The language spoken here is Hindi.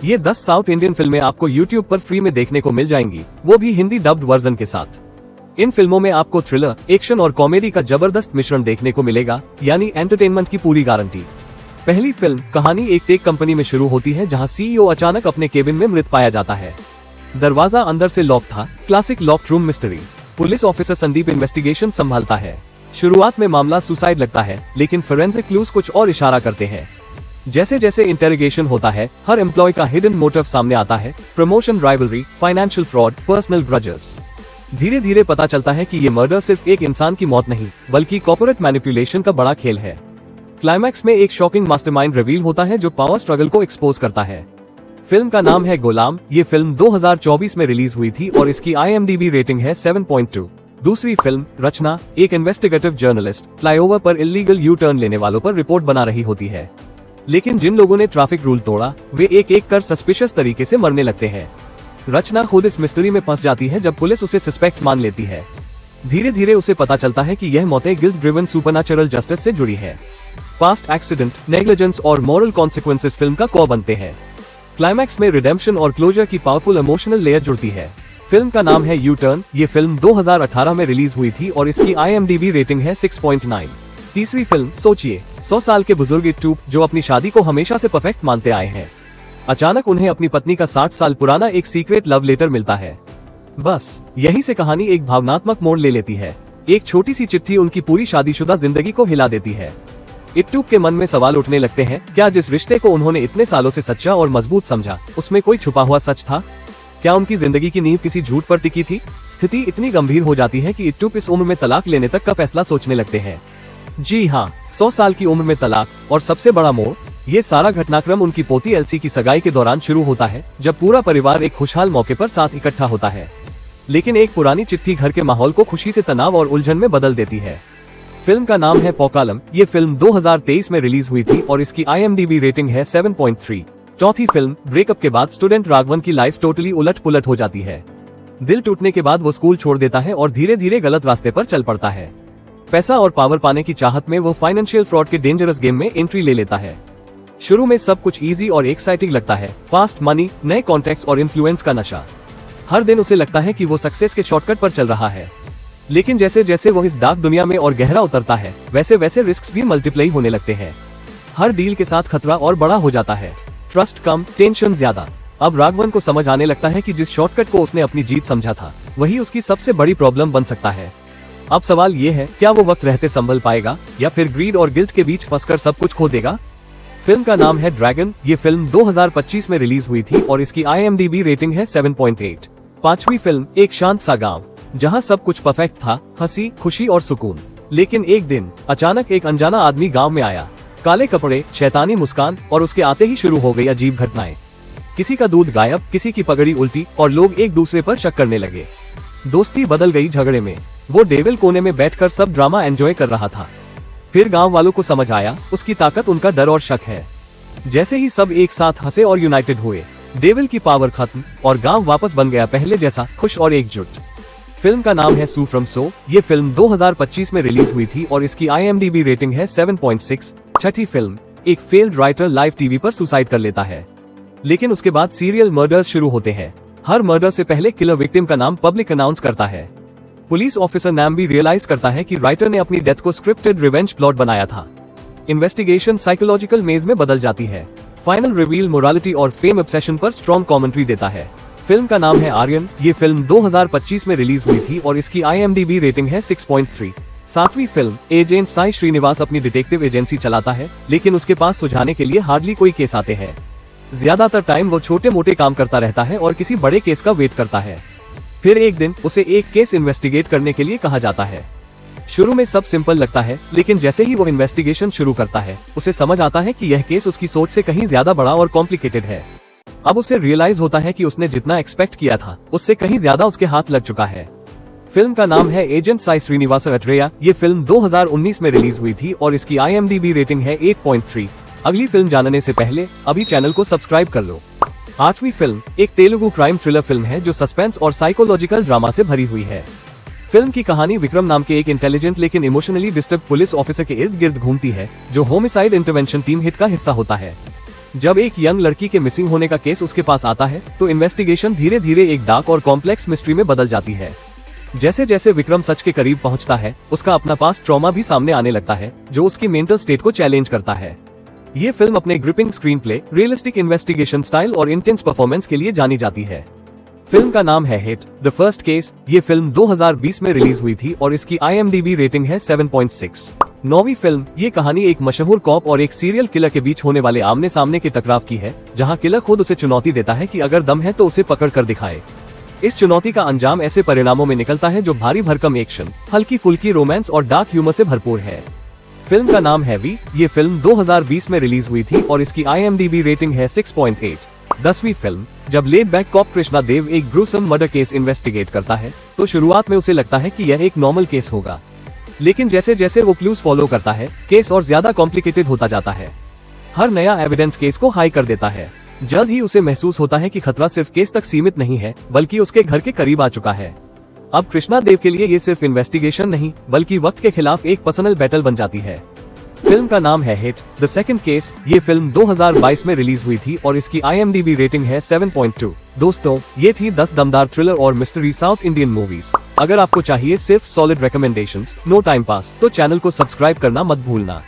ये 10 साउथ इंडियन फिल्में आपको YouTube पर फ्री में देखने को मिल जाएंगी, वो भी हिंदी डब्ड वर्जन के साथ। इन फिल्मों में आपको थ्रिलर, एक्शन और कॉमेडी का जबरदस्त मिश्रण देखने को मिलेगा, यानी एंटरटेनमेंट की पूरी गारंटी। पहली फिल्म कहानी एक टेक कंपनी में शुरू होती है जहां CEO अचानक अपने केबिन में मृत पाया जाता है। दरवाजा अंदर से लॉक था, classic locked room mystery. Police officer Sandeep investigation संभालता है। शुरुआत में मामला सुसाइड लगता है, लेकिन फोरेंसिक क्लूज कुछ और इशारा करते हैं। जैसे जैसे इंटेरोगेशन होता है, हर एम्प्लॉय का हिडन मोटिव सामने आता है, promotion rivalry, financial fraud, personal grudges. धीरे धीरे पता चलता है कि ये मर्डर सिर्फ एक इंसान की मौत नहीं, बल्कि कॉर्पोरेट मैनिपुलेशन का बड़ा खेल है। क्लाइमैक्स में एक शॉकिंग मास्टरमाइंड रिवील होता है जो पावर स्ट्रगल को एक्सपोज करता है। फिल्म का नाम है गुलाम। ये फिल्म 2024 में रिलीज हुई थी और इसकी IMDb रेटिंग है 7.2। दूसरी फिल्म रचना, एक इन्वेस्टिगेटिव जर्नलिस्ट फ्लाईओवर पर इल्लीगल यू टर्न लेने वालों पर रिपोर्ट बना रही होती है, लेकिन जिन लोगों ने ट्रैफिक रूल तोड़ा वे एक एक कर सस्पिशियस तरीके से मरने लगते हैं। रचना खुद इस मिस्ट्री में फंस जाती है जब पुलिस उसे सस्पेक्ट मान लेती है। धीरे धीरे उसे पता चलता है कि यह मौतें गिल्ट ड्रिवन सुपरनैचुरल जस्टिस से जुड़ी है। पास्ट एक्सीडेंट, नेग्लिजेंस और मॉरल कॉन्सिक्वेंसेस फिल्म का कोर बनते हैं। क्लाइमैक्स में रिडेम्पशन और क्लोजर की पावरफुल इमोशनल लेयर जुड़ती है। फिल्म का नाम है यू टर्न। ये फिल्म 2018 में रिलीज हुई थी और इसकी IMDb रेटिंग है 6.9। तीसरी फिल्म सोचिए, 100 साल के बुजुर्ग इट्टू जो अपनी शादी को हमेशा से परफेक्ट मानते आए हैं, अचानक उन्हें अपनी पत्नी का 60 साल पुराना एक सीक्रेट लव लेटर मिलता है। बस यहीं से कहानी एक भावनात्मक मोड़ ले लेती है। एक छोटी सी चिट्ठी उनकी पूरी शादीशुदा जिंदगी को हिला देती है। इट्टू के मन में सवाल उठने लगते हैं, क्या जिस रिश्ते को उन्होंने इतने सालों से सच्चा और मजबूत समझा, उसमें कोई छुपा हुआ सच था? क्या उनकी जिंदगी की नींव किसी झूठ पर टिकी थी? स्थिति इतनी गंभीर हो जाती है कि इट्टू इस उम्र में तलाक लेने तक का फैसला सोचने लगते हैं। जी हाँ, 100 साल की उम्र में तलाक। और सबसे बड़ा मोड़, ये सारा घटनाक्रम उनकी पोती एल्सी की सगाई के दौरान शुरू होता है, जब पूरा परिवार एक खुशहाल मौके पर साथ इकट्ठा होता है। लेकिन एक पुरानी चिट्ठी घर के माहौल को खुशी से तनाव और उलझन में बदल देती है। फिल्म का नाम है पोकालम। ये फिल्म 2023 में रिलीज हुई थी और इसकी IMDb रेटिंग है 7.3। चौथी फिल्म ब्रेकअप के बाद स्टूडेंट राघवन की लाइफ टोटली उलट पुलट हो जाती है। दिल टूटने के बाद वो स्कूल छोड़ देता है और धीरे धीरे गलत रास्ते पर चल पड़ता है। पैसा और पावर पाने की चाहत में वो फाइनेंशियल फ्रॉड के डेंजरस गेम में एंट्री ले लेता है। शुरू में सब कुछ इजी और एक्साइटिंग लगता है, फास्ट मनी, नए कॉन्टेक्ट्स और इन्फ्लुएंस का नशा। हर दिन उसे लगता है कि वो सक्सेस के शॉर्टकट पर चल रहा है। लेकिन जैसे जैसे वो इस डार्क दुनिया में और गहरा उतरता है, वैसे वैसे रिस्क भी मल्टीप्लाई होने लगते हैं। हर डील के साथ खतरा और बड़ा हो जाता है। ट्रस्ट कम, टेंशन ज्यादा। अब राघवन को समझ आने लगता है कि जिस शॉर्टकट को उसने अपनी जीत समझा था, वही उसकी सबसे बड़ी प्रॉब्लम बन सकता है। अब सवाल ये है, क्या वो वक्त रहते संभल पाएगा या फिर ग्रीड और गिल्ट के बीच फंसकर सब कुछ खो देगा? फिल्म का नाम है ड्रैगन। ये फिल्म 2025 में रिलीज हुई थी और इसकी IMDb रेटिंग है 7.8। पांचवी फिल्म एक शांत सा गांव, जहां सब कुछ परफेक्ट था, हंसी, खुशी और सुकून। लेकिन एक दिन अचानक एक अनजाना आदमी गांव में आया। काले कपड़े, शैतानी मुस्कान और उसके आते ही शुरू हो गई अजीब घटनाएं। किसी का दूध गायब, किसी की पगड़ी उल्टी और लोग एक दूसरे पर शक करने लगे। दोस्ती बदल गई झगड़े में। वो डेविल कोने में बैठकर सब ड्रामा एंजॉय कर रहा था। फिर गांव वालों को समझ आया, उसकी ताकत उनका डर और शक है। जैसे ही सब एक साथ हंसे और यूनाइटेड हुए, डेविल की पावर खत्म और गांव वापस बन गया पहले जैसा खुश और एकजुट। फिल्म का नाम है सू फ्रॉम सो। ये फिल्म 2025 में रिलीज हुई थी और इसकी IMDb रेटिंग है 7.6। छठी फिल्म, एक फेल्ड राइटर लाइव टीवी पर सुसाइड कर लेता है, लेकिन उसके बाद सीरियल मर्डर्स शुरू होते हैं। हर मर्डर से पहले किलर विक्टिम का नाम पब्लिक अनाउंस करता है। पुलिस ऑफिसर नैम भी रियलाइज करता है कि राइटर ने अपनी डेथ को स्क्रिप्टेड रिवेंज प्लॉट बनाया था। इन्वेस्टिगेशन साइकोलॉजिकल मेज में बदल जाती है। फाइनल रिवील मोरालिटी और फेम ऑब्सेशन पर स्ट्रॉन्ग कमेंट्री देता है। फिल्म का नाम है आर्यन। ये फिल्म 2025 में रिलीज हुई थी और इसकी IMDb रेटिंग है 6.3। सातवीं फिल्म एजेंट साई श्रीनिवास अपनी डिटेक्टिव एजेंसी चलाता है, लेकिन उसके पास सुझाने के लिए हार्डली कोई केस आते हैं। ज्यादातर टाइम वो छोटे मोटे काम करता रहता है और किसी बड़े केस का वेट करता है। फिर एक दिन उसे एक केस इन्वेस्टिगेट करने के लिए कहा जाता है। शुरू में सब सिंपल लगता है, लेकिन जैसे ही वो इन्वेस्टिगेशन शुरू करता है, उसे समझ आता है कि यह केस उसकी सोच से कहीं ज्यादा बड़ा और कॉम्प्लिकेटेड है। अब उसे रियलाइज होता है कि उसने जितना एक्सपेक्ट किया था, उससे कहीं ज्यादा उसके हाथ लग चुका है। फिल्म का नाम है एजेंट साई श्रीनिवास अट्रेया। ये फिल्म 2019 में रिलीज हुई थी और इसकी IMDb रेटिंग है 8.3। अगली फिल्म जानने से पहले अभी चैनल को सब्सक्राइब कर लो। आठवीं फिल्म एक तेलुगु क्राइम थ्रिलर फिल्म है जो सस्पेंस और साइकोलॉजिकल ड्रामा से भरी हुई है। फिल्म की कहानी विक्रम नाम के एक इंटेलिजेंट लेकिन इमोशनली डिस्टर्ब पुलिस ऑफिसर के इर्द गिर्द घूमती है, जो होमिसाइड इंटरवेंशन टीम हिट का हिस्सा होता है। जब एक यंग लड़की के मिसिंग होने का केस उसके पास आता है तो इन्वेस्टिगेशन धीरे धीरे एक डार्क और कॉम्प्लेक्स मिस्ट्री में बदल जाती है। जैसे जैसे विक्रम सच के करीब पहुंचता है, उसका अपना पास्ट ट्रॉमा भी सामने आने लगता है, जो उसकी मेंटल स्टेट को चैलेंज करता है। ये फिल्म अपने gripping screen play, realistic investigation style और इंटेंस परफॉर्मेंस के लिए जानी जाती है। फिल्म का नाम है हिट द फर्स्ट केस। ये फिल्म 2020 में रिलीज हुई थी और इसकी IMDb रेटिंग है 7.6। 9वीं फिल्म। ये कहानी एक मशहूर कॉप और एक सीरियल किलर के बीच होने वाले आमने सामने के टकराव की है, जहां किलर खुद उसे चुनौती देता है कि अगर दम है तो उसे पकड़ कर दिखाए। इस चुनौती का अंजाम ऐसे परिणामों में निकलता है जो भारी भरकम एक्शन, हल्की फुल्की रोमांस और डार्क ह्यूमर से भरपूर है। फिल्म का नाम है वी। ये फिल्म 2020 में रिलीज हुई थी और इसकी IMDb रेटिंग है 6.8। 10वीं फिल्म। जब लेड बैक कॉप कृष्णा देव एक ग्रूसम मर्डर केस इन्वेस्टिगेट करता है तो शुरुआत में उसे लगता है कि यह एक नॉर्मल केस होगा, लेकिन जैसे जैसे वो क्लूज फॉलो करता है, केस और ज्यादा कॉम्प्लिकेटेड होता जाता है। हर नया एविडेंस केस को हाई कर देता है। जल्द ही उसे महसूस होता है कि खतरा सिर्फ केस तक सीमित नहीं है, बल्कि उसके घर के करीब आ चुका है। अब कृष्णा देव के लिए ये सिर्फ इन्वेस्टिगेशन नहीं, बल्कि वक्त के खिलाफ एक पर्सनल बैटल बन जाती है। फिल्म का नाम है हिट द सेकंड केस। ये फिल्म 2022 में रिलीज हुई थी और इसकी IMDb रेटिंग है 7.2। दोस्तों, ये थी 10 दमदार थ्रिलर और मिस्ट्री साउथ इंडियन मूवीज। अगर आपको चाहिए सिर्फ solid recommendations, no time pass, तो चैनल को सब्सक्राइब करना मत भूलना।